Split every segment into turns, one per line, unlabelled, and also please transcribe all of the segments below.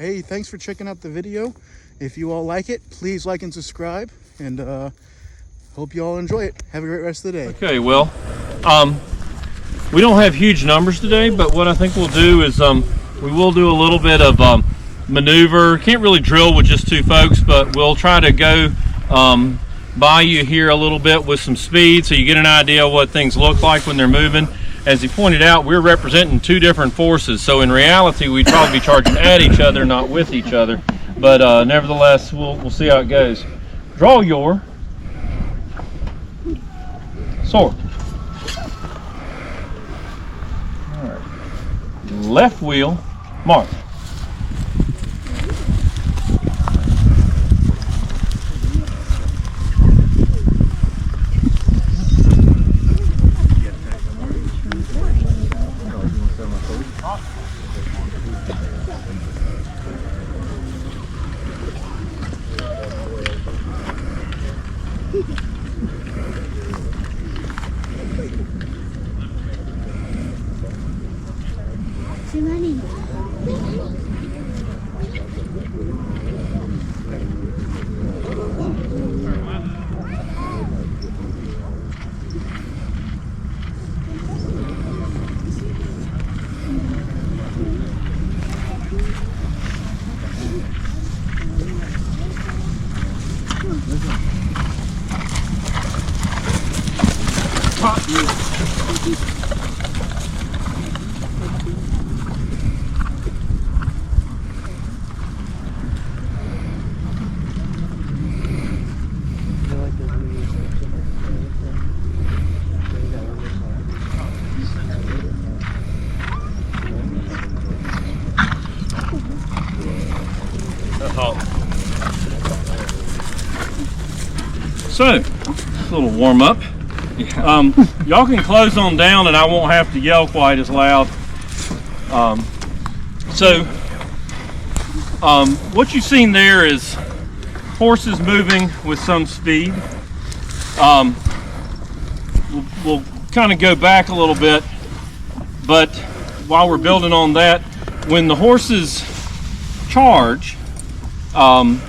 Hey, thanks for checking out the video. If you all like it, please like and subscribe, and hope you all enjoy it. Have a great rest of the day.
Okay, well, we don't have huge numbers today, but what I think we'll do is we will do a little bit of maneuver. Can't really drill with just two folks, but we'll try to go by you here a little bit with some speed so you get an idea of what things look like when they're moving. As he pointed out, we're representing two different forces, so in reality we'd probably be charging at each other, not with each other, but nevertheless we'll see how it goes. Draw your sword. All right. Left wheel, march. So, a little warm up. Y'all can close on down and I won't have to yell quite as loud. What you've seen there is horses moving with some speed. We'll kind of go back a little bit, but while we're building on that, when the horses charge, a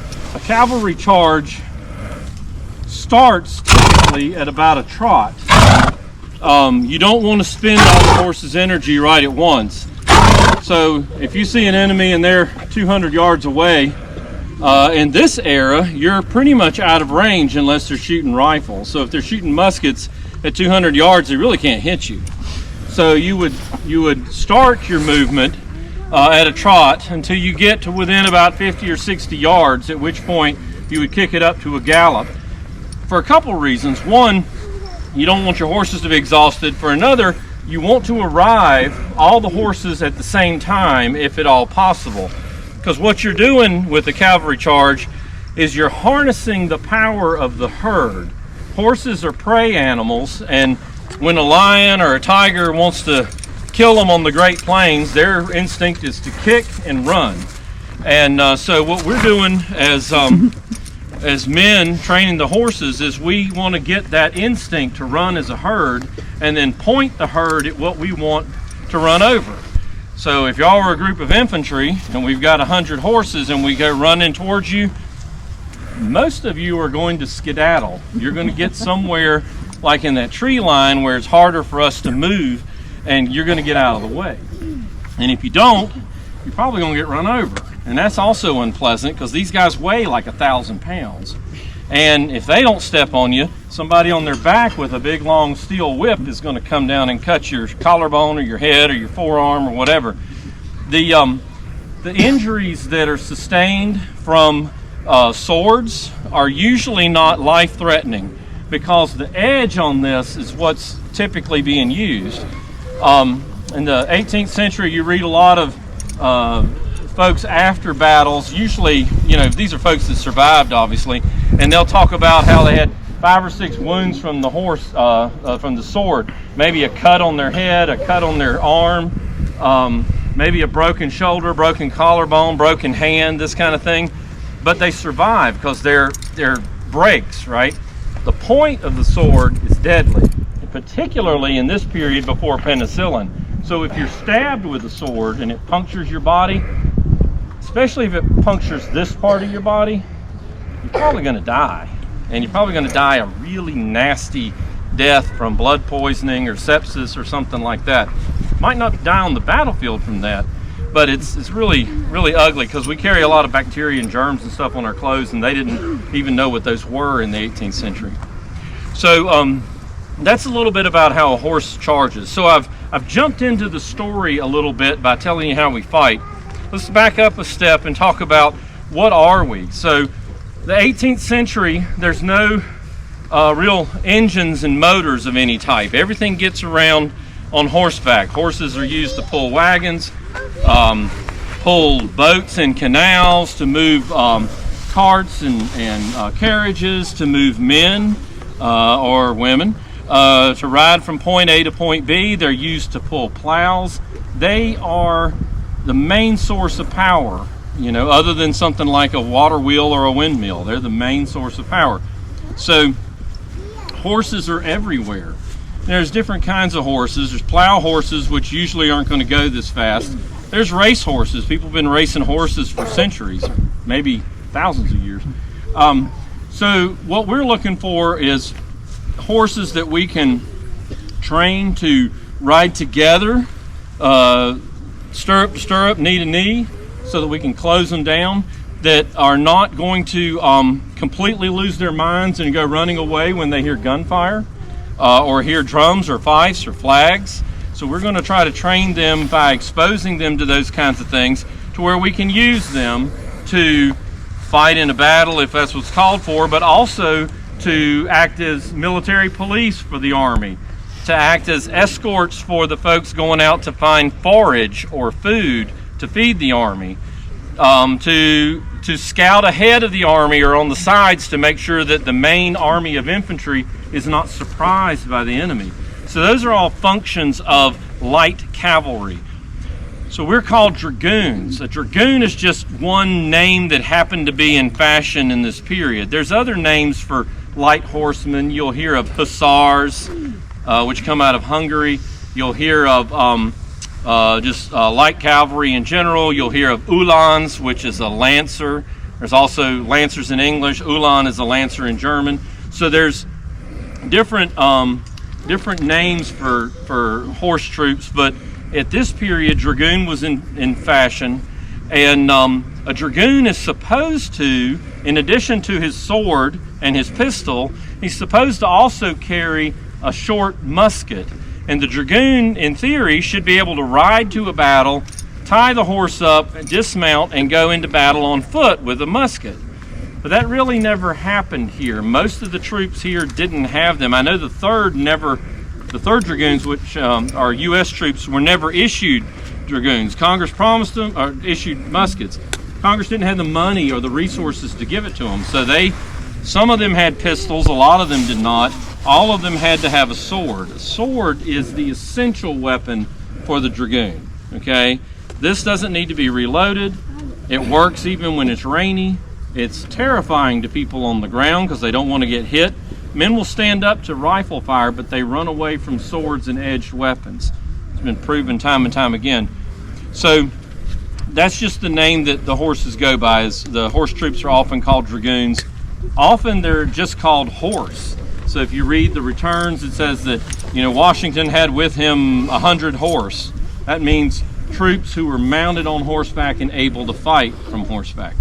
cavalry charge starts typically at about a trot. You don't want to spend all the horse's energy right at once. So if you see an enemy and they're 200 yards away, in this era, you're pretty much out of range unless they're shooting rifles. So if they're shooting muskets at 200 yards, they really can't hit you. So you would start your movement at a trot until you get to within about 50 or 60 yards, at which point you would kick it up to a gallop. For a couple of reasons. One, you don't want your horses to be exhausted. For another, you want to arrive all the horses at the same time if at all possible. Because what you're doing with the cavalry charge is you're harnessing the power of the herd. Horses are prey animals, and when a lion or a tiger wants to kill them on the Great Plains, their instinct is to kick and run. And so what we're doing as men training the horses is we want to get that instinct to run as a herd and then point the herd at what we want to run over. So if y'all are a group of infantry and we've got 100 horses and we go running towards you, most of you are going to skedaddle. You're going to get somewhere like in that tree line where it's harder for us to move, and you're going to get out of the way. And if you don't, you're probably going to get run over. And that's also unpleasant because these guys weigh like 1,000 pounds. And if they don't step on you, somebody on their back with a big long steel whip is going to come down and cut your collarbone or your head or your forearm or whatever. The injuries that are sustained from swords are usually not life-threatening because the edge on this is what's typically being used. In the 18th century, you read a lot of folks after battles, usually, you know, these are folks that survived, obviously, and they'll talk about how they had 5 or 6 wounds from the horse, from the sword. Maybe a cut on their head, a cut on their arm, maybe a broken shoulder, broken collarbone, broken hand, this kind of thing. But they survive because they're breaks, right? The point of the sword is deadly, particularly in this period before penicillin. So if you're stabbed with a sword and it punctures your body, especially if it punctures this part of your body, you're probably going to die. And you're probably going to die a really nasty death from blood poisoning or sepsis or something like that. Might not die on the battlefield from that, but it's really, really ugly because we carry a lot of bacteria and germs and stuff on our clothes, and they didn't even know what those were in the 18th century. So that's a little bit about how a horse charges. So I've jumped into the story a little bit by telling you how we fight. Let's back up a step and talk about what are we. So the 18th century, there's no real engines and motors of any type. Everything gets around on horseback. Horses are used to pull wagons, pull boats and canals, to move carts and carriages, to move men or women, to ride from point A to point B. They're used to pull plows. They are the main source of power, other than something like a water wheel or a windmill. They're the main source of power. So horses are everywhere. There's different kinds of horses. There's plow horses, which usually aren't going to go this fast. There's race horses. People have been racing horses for centuries, maybe thousands of years. So what we're looking for is horses that we can train to ride together, stirrup to stirrup, knee to knee, so that we can close them down, that are not going to completely lose their minds and go running away when they hear gunfire or hear drums or fifes or flags. So we're going to try to train them by exposing them to those kinds of things, to where we can use them to fight in a battle if that's what's called for, but also to act as military police for the army, to act as escorts for the folks going out to find forage or food to feed the army, to scout ahead of the army or on the sides to make sure that the main army of infantry is not surprised by the enemy. So those are all functions of light cavalry. So we're called dragoons. A dragoon is just one name that happened to be in fashion in this period. There's other names for light horsemen. You'll hear of hussars, which come out of Hungary. You'll hear of light cavalry in general. You'll hear of uhlans, which is a lancer. There's also lancers in English. Uhlan is a lancer in German. So there's different names for horse troops, but at this period, dragoon was in fashion, and a dragoon is supposed to, in addition to his sword and his pistol, he's supposed to also carry a short musket. And the dragoon, in theory, should be able to ride to a battle, tie the horse up, dismount, and go into battle on foot with a musket. But that really never happened here. Most of the troops here didn't have them. I know the 3rd Dragoons, which are U.S. troops, were never issued dragoons. Congress promised them, or issued muskets. Congress didn't have the money or the resources to give it to them. So some of them had pistols, a lot of them did not. All of them had to have a sword. A sword is the essential weapon for the dragoon, okay? This doesn't need to be reloaded. It works even when it's rainy. It's terrifying to people on the ground because they don't want to get hit. Men will stand up to rifle fire, but they run away from swords and edged weapons. It's been proven time and time again. So that's just the name that the horses go by. Is the horse troops are often called dragoons. Often they're just called horse. So if you read the returns, it says that Washington had with him 100 horse. That means troops who were mounted on horseback and able to fight from horseback.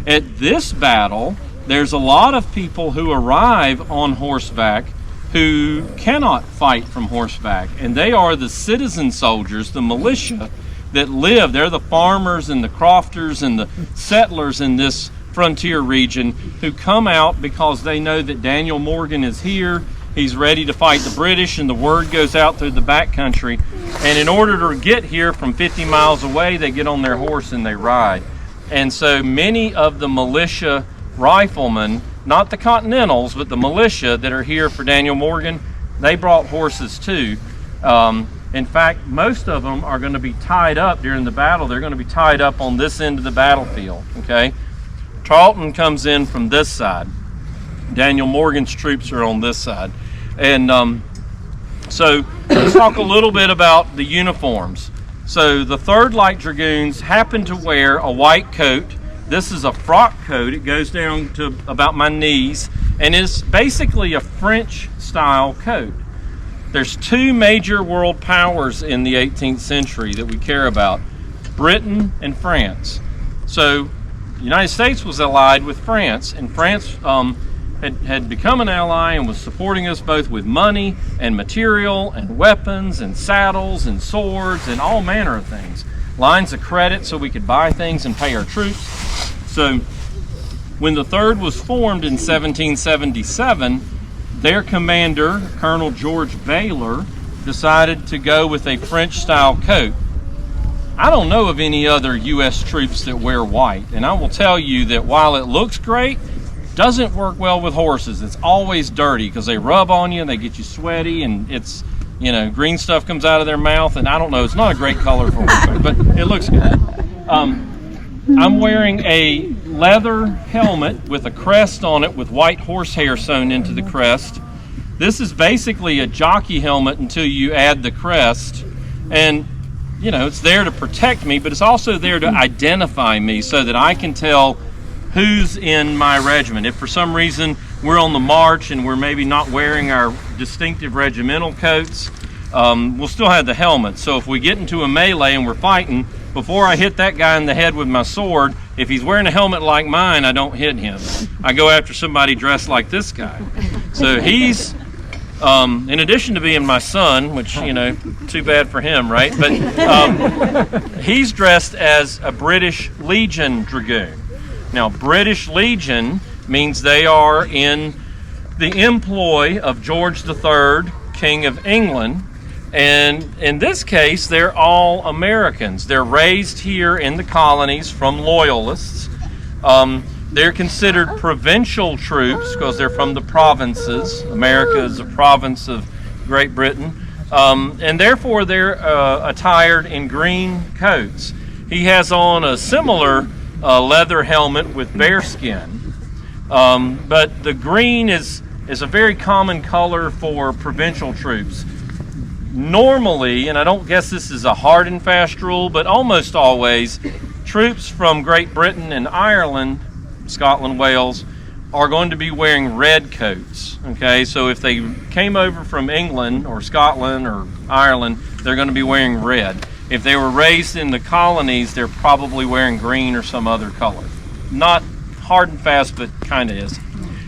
At this battle, there's a lot of people who arrive on horseback who cannot fight from horseback, and they are the citizen soldiers, the militia that live. They're the farmers and the crofters and the settlers in this frontier region who come out because they know that Daniel Morgan is here. He's ready to fight the British, and the word goes out through the backcountry. And in order to get here from 50 miles away, they get on their horse and they ride. And so many of the militia riflemen, not the Continentals, but the militia that are here for Daniel Morgan, they brought horses too. In fact, most of them are going to be tied up during the battle. They're going to be tied up on this end of the battlefield, okay? Tarleton comes in from this side. Daniel Morgan's troops are on this side. And so let's talk a little bit about the uniforms. So the 3rd Light Dragoons happen to wear a white coat. This is a frock coat. It goes down to about my knees and is basically a French style coat. There's 2 major world powers in the 18th century that we care about, Britain and France. So the United States was allied with France, and France had become an ally and was supporting us both with money and material and weapons and saddles and swords and all manner of things. Lines of credit so we could buy things and pay our troops. So when the 3rd was formed in 1777, their commander, Colonel George Baylor, decided to go with a French-style coat. I don't know of any other U.S. troops that wear white, and I will tell you that while it looks great, doesn't work well with horses. It's always dirty because they rub on you and they get you sweaty, and it's, you know, green stuff comes out of their mouth, and I don't know, it's not a great color for horseback, but it looks good. I'm wearing a leather helmet with a crest on it with white horsehair sewn into the crest. This is basically a jockey helmet until you add the crest, and you know, it's there to protect me, but it's also there to identify me so that I can tell who's in my regiment. If for some reason we're on the march and we're maybe not wearing our distinctive regimental coats, we'll still have the helmet. So if we get into a melee and we're fighting, before I hit that guy in the head with my sword, if he's wearing a helmet like mine, I don't hit him. I go after somebody dressed like this guy. So he's, in addition to being my son, which, you know, too bad for him, right? But he's dressed as a British Legion Dragoon. Now, British Legion means they are in the employ of George III, King of England. And in this case, they're all Americans. They're raised here in the colonies from loyalists. They're considered provincial troops because they're from the provinces. America is a province of Great Britain. And therefore, they're attired in green coats. He has on a similar leather helmet with bearskin. But the green is a very common color for provincial troops. Normally, and I don't guess this is a hard and fast rule, but almost always, troops from Great Britain and Ireland, Scotland, Wales, are going to be wearing red coats. Okay, so if they came over from England or Scotland or Ireland, they're going to be wearing red. If they were raised in the colonies, they're probably wearing green or some other color. Not hard and fast, but kind of is.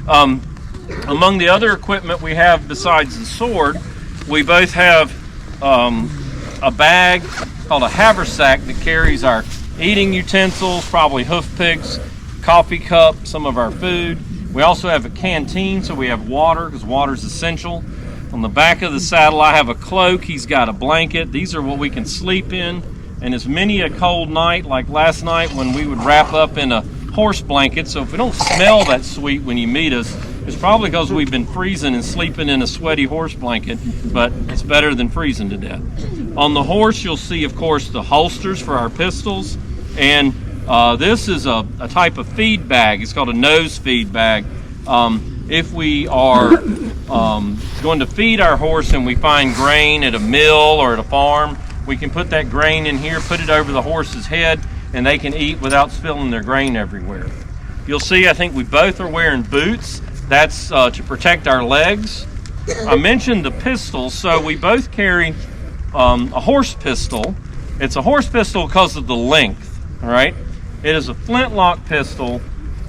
Among the other equipment we have besides the sword, we both have a bag called a haversack that carries our eating utensils, probably hoof picks, coffee cup, some of our food. We also have a canteen, so we have water because water is essential. On the back of the saddle, I have a cloak. He's got a blanket. These are what we can sleep in. And it's many a cold night, like last night when we would wrap up in a horse blanket. So if we don't smell that sweet when you meet us, it's probably because we've been freezing and sleeping in a sweaty horse blanket, but it's better than freezing to death. On the horse, you'll see, of course, the holsters for our pistols. And this is a type of feed bag. It's called a nose feed bag. If we are going to feed our horse and we find grain at a mill or at a farm, we can put that grain in here, put it over the horse's head, and they can eat without spilling their grain everywhere. You'll see, I think we both are wearing boots. That's to protect our legs. I mentioned the pistols, so we both carry a horse pistol. It's a horse pistol because of the length, all right? It is a flintlock pistol.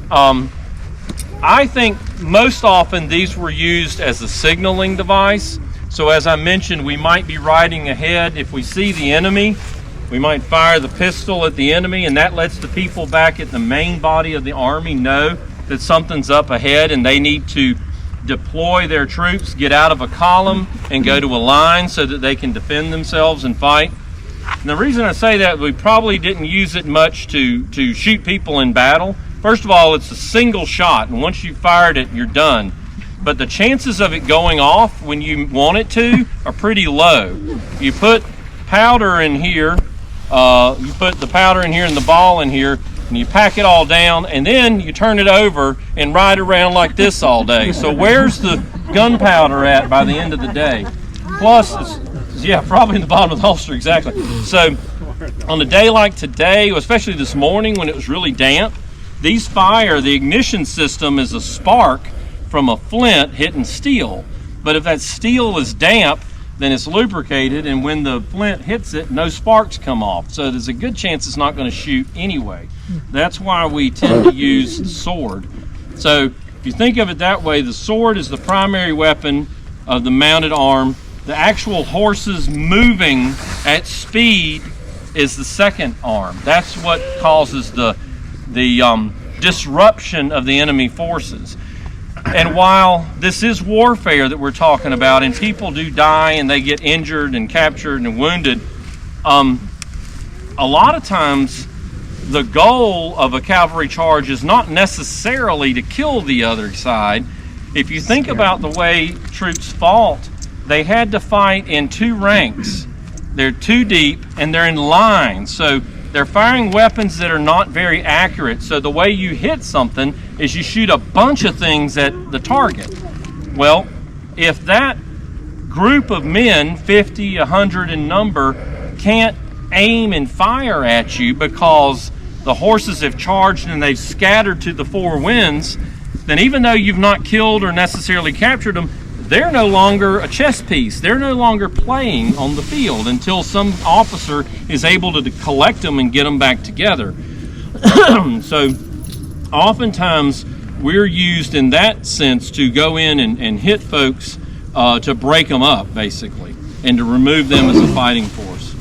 I think most often these were used as a signaling device. So as I mentioned, we might be riding ahead. If we see the enemy, we might fire the pistol at the enemy, and that lets the people back at the main body of the army know that something's up ahead and they need to deploy their troops, get out of a column and go to a line so that they can defend themselves and fight. And the reason I say that, we probably didn't use it much to shoot people in battle. First of all, it's a single shot, and once you've fired it, you're done. But the chances of it going off when you want it to are pretty low. You put powder in here, you put the powder in here and the ball in here, and you pack it all down, and then you turn it over and ride around like this all day. So where's the gunpowder at by the end of the day? Plus, yeah, probably in the bottom of the holster, exactly. So On a day like today, especially this morning when it was really damp, these fire, the ignition system is a spark from a flint hitting steel. But if that steel is damp, then it's lubricated, and when the flint hits it, no sparks come off. So there's a good chance it's not going to shoot anyway. That's why we tend to use the sword. So if you think of it that way, the sword is the primary weapon of the mounted arm. The actual horses moving at speed is the second arm. That's what causes the disruption of the enemy forces. And while this is warfare that we're talking about, and people do die and they get injured and captured and wounded, a lot of times the goal of a cavalry charge is not necessarily to kill the other side. If you think about the way troops fought, they had to fight in two ranks. They're two deep and they're in line. So they're firing weapons that are not very accurate. So the way you hit something is you shoot a bunch of things at the target. Well, if that group of men, 50, 100 in number, can't aim and fire at you because the horses have charged and they've scattered to the four winds, then even though you've not killed or necessarily captured them, they're no longer a chess piece. They're no longer playing on the field until some officer is able to collect them and get them back together. So oftentimes we're used in that sense to go in and hit folks to break them up, basically, and to remove them as a fighting force.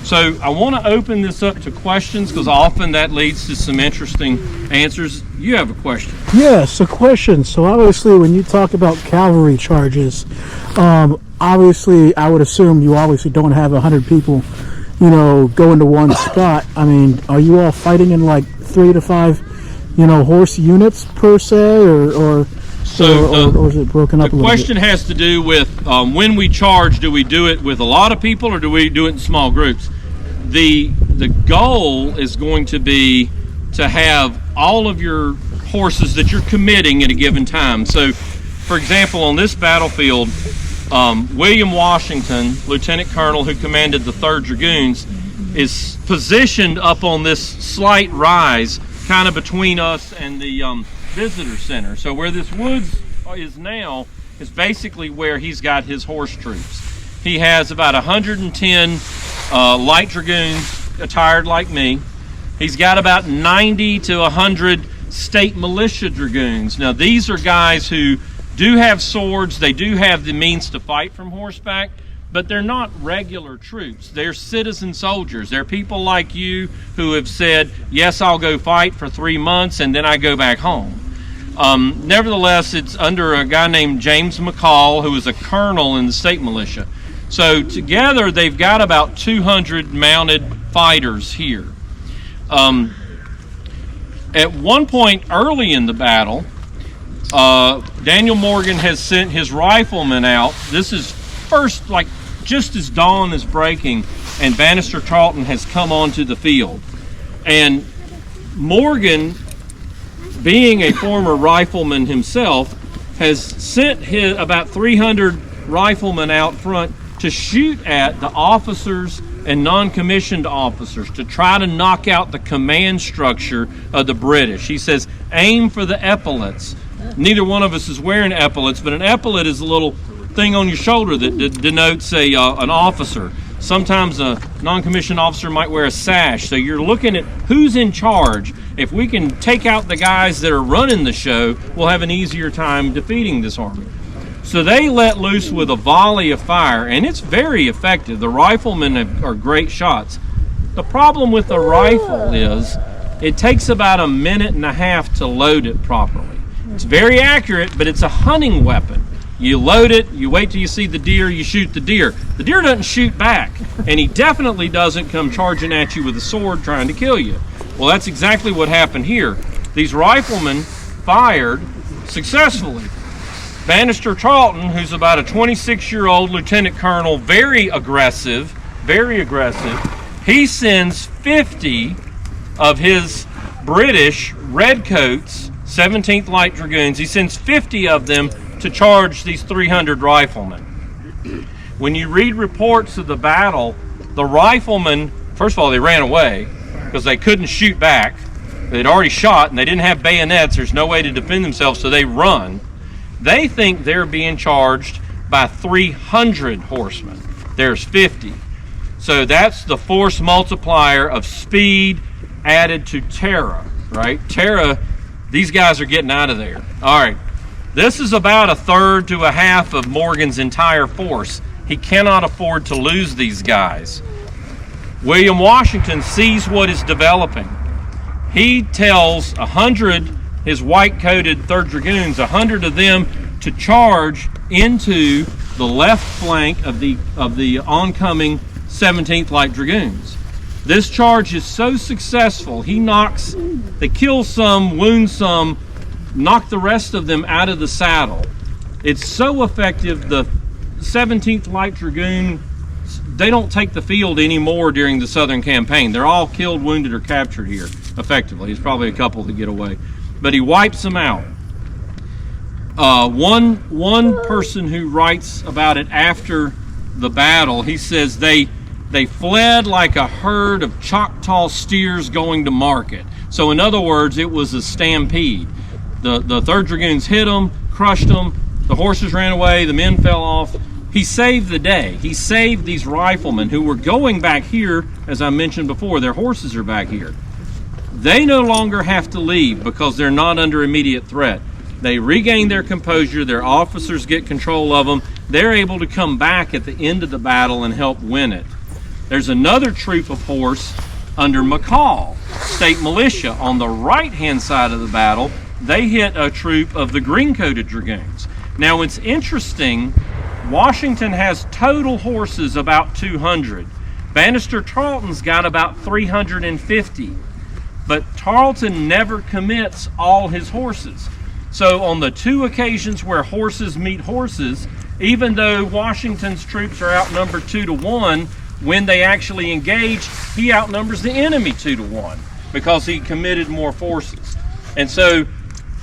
So I want to open this up to questions because often that leads to some interesting answers. You have a question.
Yes, a question. So obviously when you talk about cavalry charges, obviously I would assume you obviously don't have 100 people, go into one spot. I mean, are you all fighting in like 3 to 5, horse units per se, or is it broken up a little bit?
The question has to do with when we charge, do we do it with a lot of people or do we do it in small groups? The goal is going to be to have all of your horses that you're committing at a given time. So, for example, on this battlefield, William Washington, Lieutenant Colonel who commanded the 3rd Dragoons, is positioned up on this slight rise kind of between us and the visitor center. So where this woods is now is basically where he's got his horse troops. He has about 110 light dragoons attired like me. He's got about 90 to 100 state militia dragoons. Now these are guys who do have swords, they do have the means to fight from horseback, but they're not regular troops. They're citizen soldiers. They're people like you who have said, yes, I'll go fight for 3 months and then I go back home. Nevertheless, it's under a guy named James McCall, who is a colonel in the state militia. So together they've got about 200 mounted fighters here. At one point early in the battle, Daniel Morgan has sent his riflemen out. This is first, like just as dawn is breaking, and Bannister Charlton has come onto the field. And Morgan, being a former rifleman himself, has sent about 300 riflemen out front to shoot at the officers and non-commissioned officers to try to knock out the command structure of the British. He says, aim for the epaulets. Neither one of us is wearing epaulets, but an epaulet is a little thing on your shoulder that denotes an officer. Sometimes a non-commissioned officer might wear a sash. So you're looking at who's in charge. If we can take out the guys that are running the show, we'll have an easier time defeating this army. So they let loose with a volley of fire, and it's very effective. The riflemen are great shots. The problem with the rifle is it takes about 1.5 minutes to load it properly. It's very accurate, but it's a hunting weapon. You load it, you wait till you see the deer, you shoot the deer. The deer doesn't shoot back, and he definitely doesn't come charging at you with a sword trying to kill you. Well, that's exactly what happened here. These riflemen fired successfully. Bannister Charlton, who's about a 26-year-old lieutenant colonel, very aggressive, he sends 50 of his British redcoats, 17th Light Dragoons, he sends 50 of them to charge these 300 riflemen. When you read reports of the battle, the riflemen first of all, they ran away because they couldn't shoot back. They'd already shot and they didn't have bayonets. There's no way to defend themselves, so they run. They think they're being charged by 300 horsemen. There's 50. So that's the force multiplier of speed added to terror, right? Terror, these guys are getting out of there. All right, this is about a third to a half of Morgan's entire force. He cannot afford to lose these guys. William Washington sees what is developing. He tells 100, his white-coated 3rd Dragoons, 100 of them to charge into the left flank of the oncoming 17th Light Dragoons. This charge is so successful, they kill some, wound some, knock the rest of them out of the saddle. It's so effective, the 17th Light Dragoon, they don't take the field anymore during the Southern campaign. They're all killed, wounded, or captured here, effectively. There's probably a couple that get away. But he wipes them out. One person who writes about it after the battle, he says they fled like a herd of Choctaw steers going to market. So in other words, it was a stampede. The 3rd Dragoons hit them, crushed them, the horses ran away, the men fell off. He saved the day. He saved these riflemen who were going back here, as I mentioned before, their horses are back here. They no longer have to leave because they're not under immediate threat. They regain their composure, their officers get control of them, they're able to come back at the end of the battle and help win it. There's another troop of horse under McCall, state militia. On the right-hand side of the battle, they hit a troop of the green-coated Dragoons. Now it's interesting, Washington has total horses about 200. Banastre Tarleton's got about 350. But Tarleton never commits all his horses. So on the 2 occasions where horses meet horses, even though Washington's troops are outnumbered 2-1, when they actually engage, he outnumbers the enemy 2-1 because he committed more forces. And so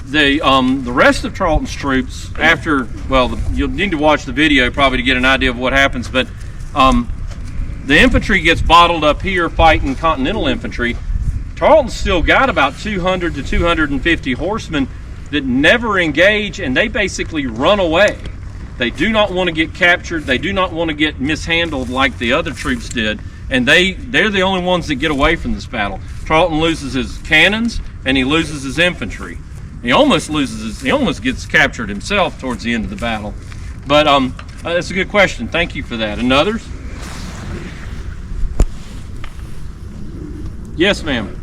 the rest of Tarleton's troops, after, well, you'll need to watch the video probably to get an idea of what happens, but the infantry gets bottled up here fighting Continental infantry. Tarleton's still got about 200 to 250 horsemen that never engage, and they basically run away. They do not want to get captured. They do not want to get mishandled like the other troops did, and they're the only ones that get away from this battle. Tarleton loses his cannons, and he loses his infantry. He almost gets captured himself towards the end of the battle. But that's a good question. Thank you for that. And others? Yes, ma'am.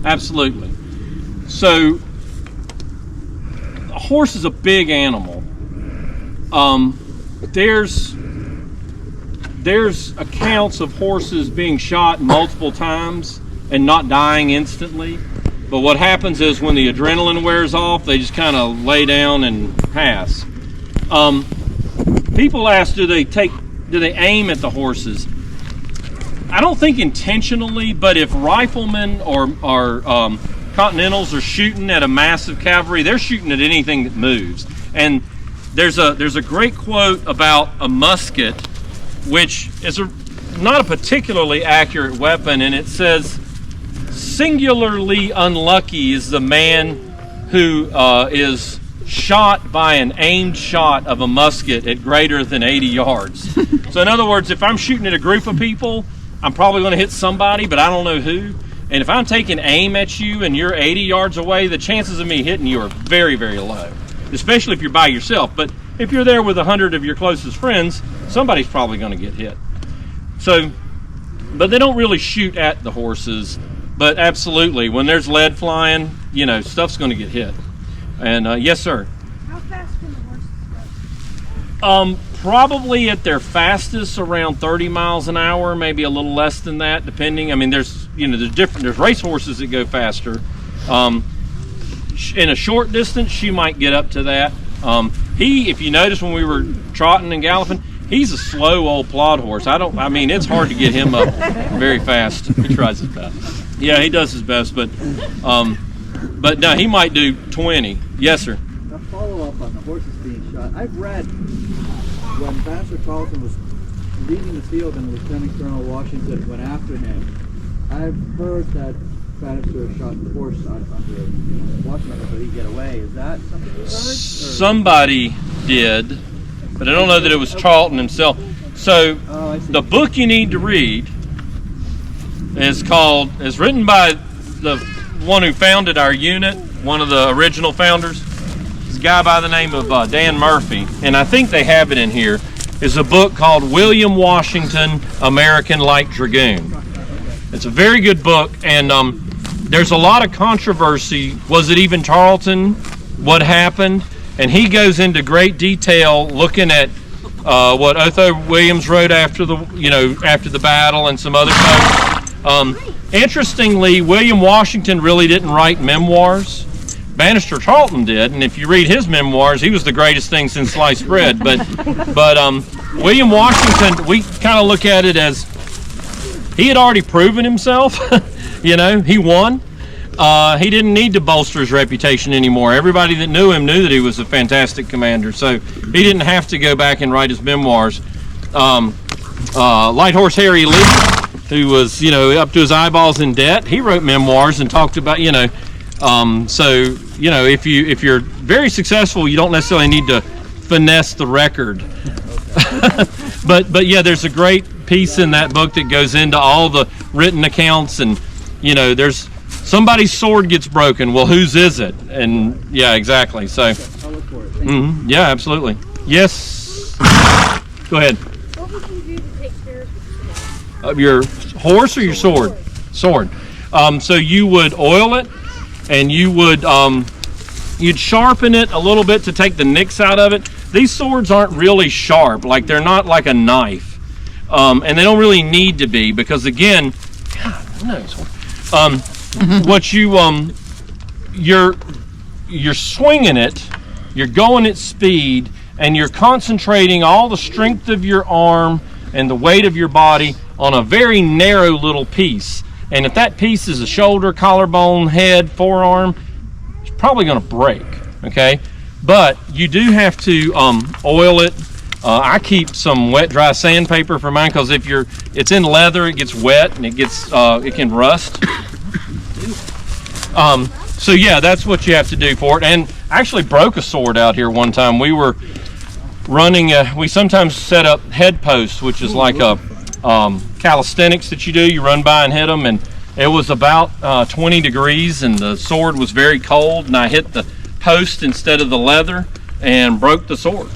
Absolutely. So, a horse is a big animal. There's accounts of horses being shot multiple times and not dying instantly. But what happens is when the adrenaline wears off, they just kind of lay down and pass. People ask, do they aim at the horses? I don't think intentionally, but if riflemen or Continentals are shooting at a massive cavalry, they're shooting at anything that moves. And there's a great quote about a musket, which is not a particularly accurate weapon, and it says, "Singularly unlucky is the man who is shot by an aimed shot of a musket at greater than 80 yards." So in other words, if I'm shooting at a group of people, I'm probably going to hit somebody, but I don't know who. And if I'm taking aim at you and you're 80 yards away, the chances of me hitting you are very, very low, especially if you're by yourself. But if you're there with 100 of your closest friends, somebody's probably going to get hit. So, but they don't really shoot at the horses. But absolutely, when there's lead flying, you know, stuff's going to get hit. And yes, sir.
How fast can the horses go?
Probably at their fastest around 30 miles an hour, maybe a little less than that, depending. I mean, there's race horses that go faster. In a short distance, she might get up to that. If you notice when we were trotting and galloping, he's a slow old plod horse. It's hard to get him up very fast. He tries his best. Yeah, he does his best, but no, he might do 20. Yes, sir.
A follow-up on the horses being shot. I've read when Banastre Tarleton was leaving the field and Lieutenant Colonel Washington went after him, I've heard that Bannister shot the horse under Washington so he could get away. Is that something you heard?
Somebody did, but I don't know that it was Charlton himself. So the book you need to read is written by the one who founded our unit, one of the original founders. It's a guy by the name of Dan Murphy, and I think they have it in here. Is a book called William Washington, American Light Dragoon. It's a very good book, and there's a lot of controversy. Was it even Charlton? What happened? And he goes into great detail looking at what Otho Williams wrote after the battle and some other folks. Interestingly, William Washington really didn't write memoirs. Bannister Charlton did, and if you read his memoirs, he was the greatest thing since sliced bread. But William Washington, we kind of look at it as he had already proven himself. He won. He didn't need to bolster his reputation anymore. Everybody that knew him knew that he was a fantastic commander, so he didn't have to go back and write his memoirs. Light Horse Harry Lee, who was up to his eyeballs in debt, he wrote memoirs and talked about if you're very successful, you don't necessarily need to finesse the record. but yeah, there's a great piece in that book that goes into all the written accounts, and there's somebody's sword gets broken. Well, whose is it? And yeah, exactly. So,
I'll look for it.
Yeah, absolutely. Yes. Go ahead.
What would you do to take care of
Of your horse or your sword? Sword. So you would oil it, and you would you'd sharpen it a little bit to take the nicks out of it. These swords aren't really sharp, like they're not like a knife, and they don't really need to be, because again, God knows, what you're swinging it, you're going at speed, and you're concentrating all the strength of your arm and the weight of your body on a very narrow little piece. And if that piece is a shoulder, collarbone, head, forearm, it's probably going to break, okay? But you do have to oil it. I keep some wet, dry sandpaper for mine, because if it's in leather, it gets wet and it can rust. So yeah, that's what you have to do for it. And I actually broke a sword out here one time. We were running, we sometimes set up head posts, which is like a calisthenics that you do. You run by and hit them, and it was about 20 degrees, and the sword was very cold, and I hit the post instead of the leather and broke the sword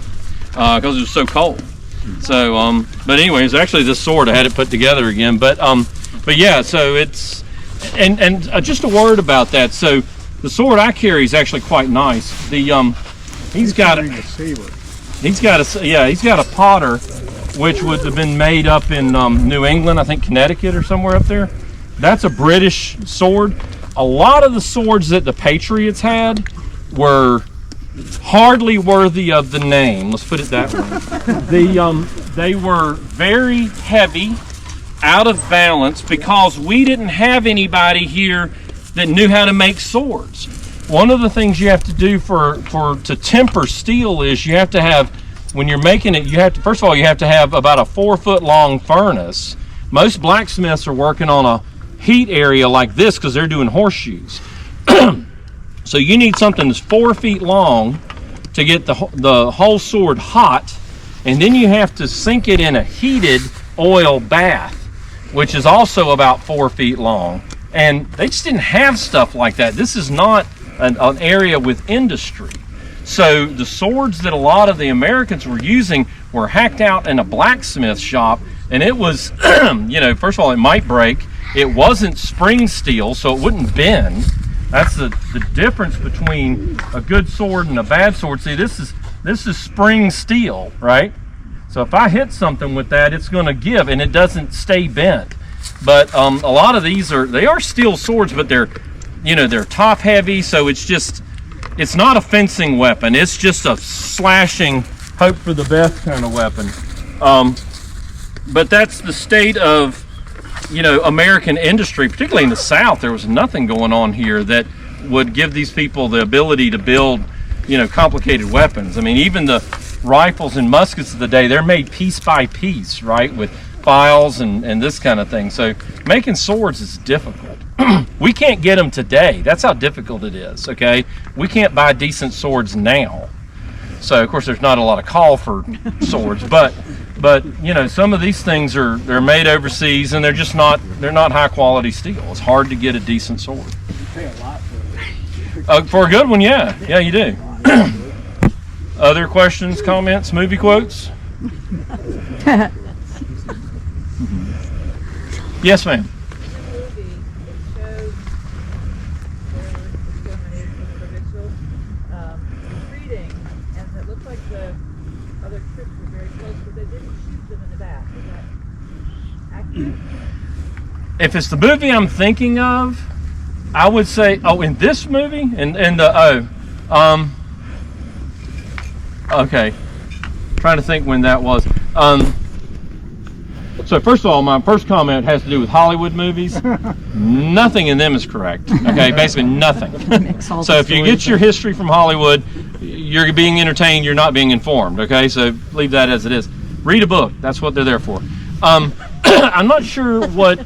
because it was so cold. So, but anyways, actually this sword, I had it put together again. But yeah, so it's, and just a word about that. So the sword I carry is actually quite nice. He's got a Potter, which would have been made up in New England, I think Connecticut or somewhere up there. That's a British sword. A lot of the swords that the Patriots had were hardly worthy of the name. Let's put it that way. They were very heavy, out of balance, because we didn't have anybody here that knew how to make swords. One of the things you have to do to temper steel is you have to have, when you're making it, first of all, you have to have about a 4-foot long furnace. Most blacksmiths are working on a heat area like this because they're doing horseshoes. So you need something that's 4 feet long to get the whole sword hot, and then you have to sink it in a heated oil bath, which is also about 4 feet long. And they just didn't have stuff like that. This is not an area with industry. So the swords that a lot of the Americans were using were hacked out in a blacksmith shop, and it was, first of all, it might break. It wasn't spring steel, so it wouldn't bend. That's the difference between a good sword and a bad sword. See, this is spring steel, right? So if I hit something with that, it's going to give, and it doesn't stay bent. But a lot of these are steel swords, but they're top heavy, so it's not a fencing weapon. It's just a slashing, hope for the best kind of weapon. But that's the state of American industry, particularly in the South. There was nothing going on here that would give these people the ability to build complicated weapons. I mean, even the rifles and muskets of the day, they're made piece by piece, right, with files and this kind of thing. So making swords is difficult. We can't get them today. That's how difficult it is, okay? We can't buy decent swords now. So of course there's not a lot of call for swords, but you know, some of these things they're made overseas and they're not high quality steel. It's hard to get a decent sword.
You pay a lot for it.
For a good one, yeah, you do. Other questions, comments, movie quotes? Yes, ma'am. If it's the movie I'm thinking of, I would say, in this movie, okay, trying to think when that was. So first of all, my first comment has to do with Hollywood movies. Nothing in them is correct. Okay, basically nothing. So if you get your history from Hollywood, you're being entertained. You're not being informed. Okay, so leave that as it is. Read a book. That's what they're there for. I'm not sure what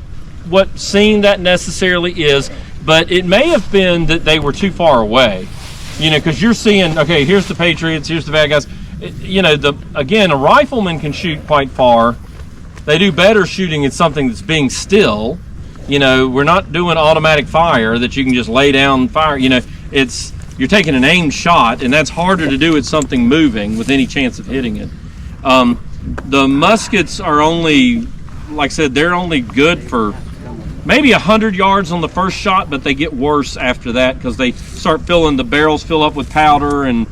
scene that necessarily is, but it may have been that they were too far away. You know, because you're seeing, okay, here's the Patriots, here's the bad guys. You know, again, a rifleman can shoot quite far. They do better shooting at something that's being still. You know, we're not doing automatic fire that you can just lay down fire. You know, you're taking an aimed shot, and that's harder to do at something moving with any chance of hitting it. The muskets are only, like I said, they're only good for maybe 100 yards on the first shot, but they get worse after that because they start the barrels fill up with powder, and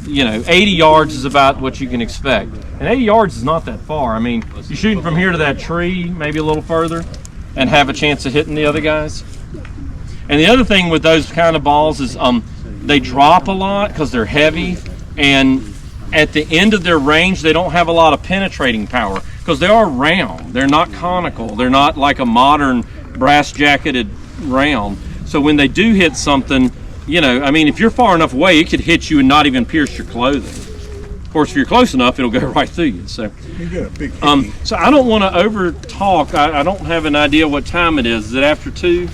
you know, 80 yards is about what you can expect. And 80 yards is not that far. I mean, you're shooting from here to that tree, maybe a little further, and have a chance of hitting the other guys. And the other thing with those kind of balls is they drop a lot because they're heavy, and at the end of their range, they don't have a lot of penetrating power because they are round. They're not conical. They're not like a modern brass-jacketed round. So when they do hit something, you know, I mean, if you're far enough away, it could hit you and not even pierce your clothing. Of course, if you're close enough, it'll go right through you. So,
you get a big hit.
So I don't want to over-talk. I don't have an idea what time it is. Is it after 2?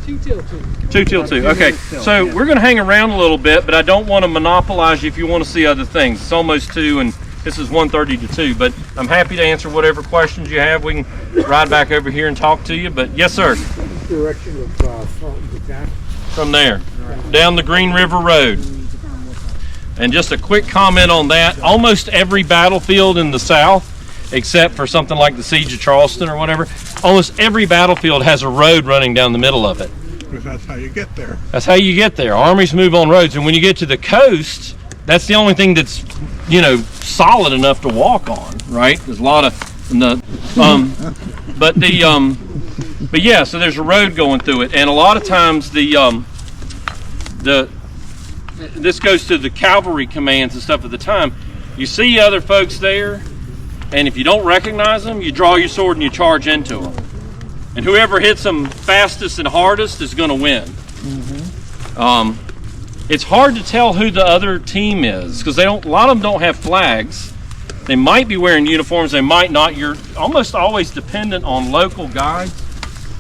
2 till 2.
2 till 2. Okay, so we're going to hang around a little bit, but I don't want to monopolize you if you want to see other things. It's almost 2, and this is 1:30 to 2, but I'm happy to answer whatever questions you have. We can ride back over here and talk to you, but yes, sir.
Direction of Fulton's attack?
From there, down the Green River Road. And just a quick comment on that, almost every battlefield in the South, except for something like the Siege of Charleston or whatever, almost every battlefield has a road running down the middle of it.
Because that's how you get there.
That's how you get there. Armies move on roads, and when you get to the coast, that's the only thing that's, you know, solid enough to walk on, right? There's a lot of but yeah, so there's a road going through it, and a lot of times this goes to the cavalry commands and stuff at the time. You see other folks there, and if you don't recognize them, you draw your sword and you charge into them. And whoever hits them fastest and hardest is going to win. It's hard to tell who the other team is because a lot of them don't have flags. They might be wearing uniforms, they might not. You're almost always dependent on local guides.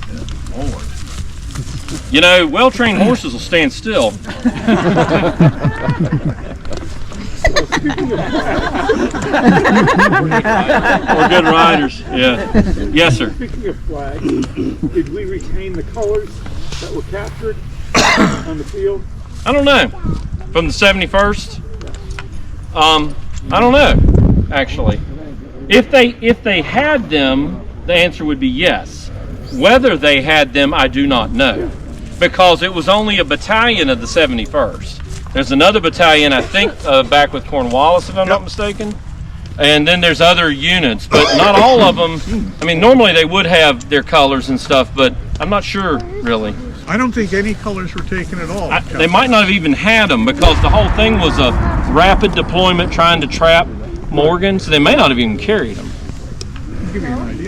Good Lord. You know, well-trained horses will stand still. Or good riders, yeah. Yes, sir.
Speaking of flags, did we retain the colors that were captured on the field?
I don't know. From the 71st? I don't know, actually. If they had them, the answer would be yes. Whether they had them, I do not know. Because it was only a battalion of the 71st. There's another battalion, I think, back with Cornwallis, if I'm not mistaken. And then there's other units, but not all of them. I mean, normally they would have their colors and stuff, but I'm not sure, really.
I don't think any colors were taken at all.
They might not have even had them because the whole thing was a rapid deployment trying to trap Morgan, so they may not have even carried them.
I'll give you an idea.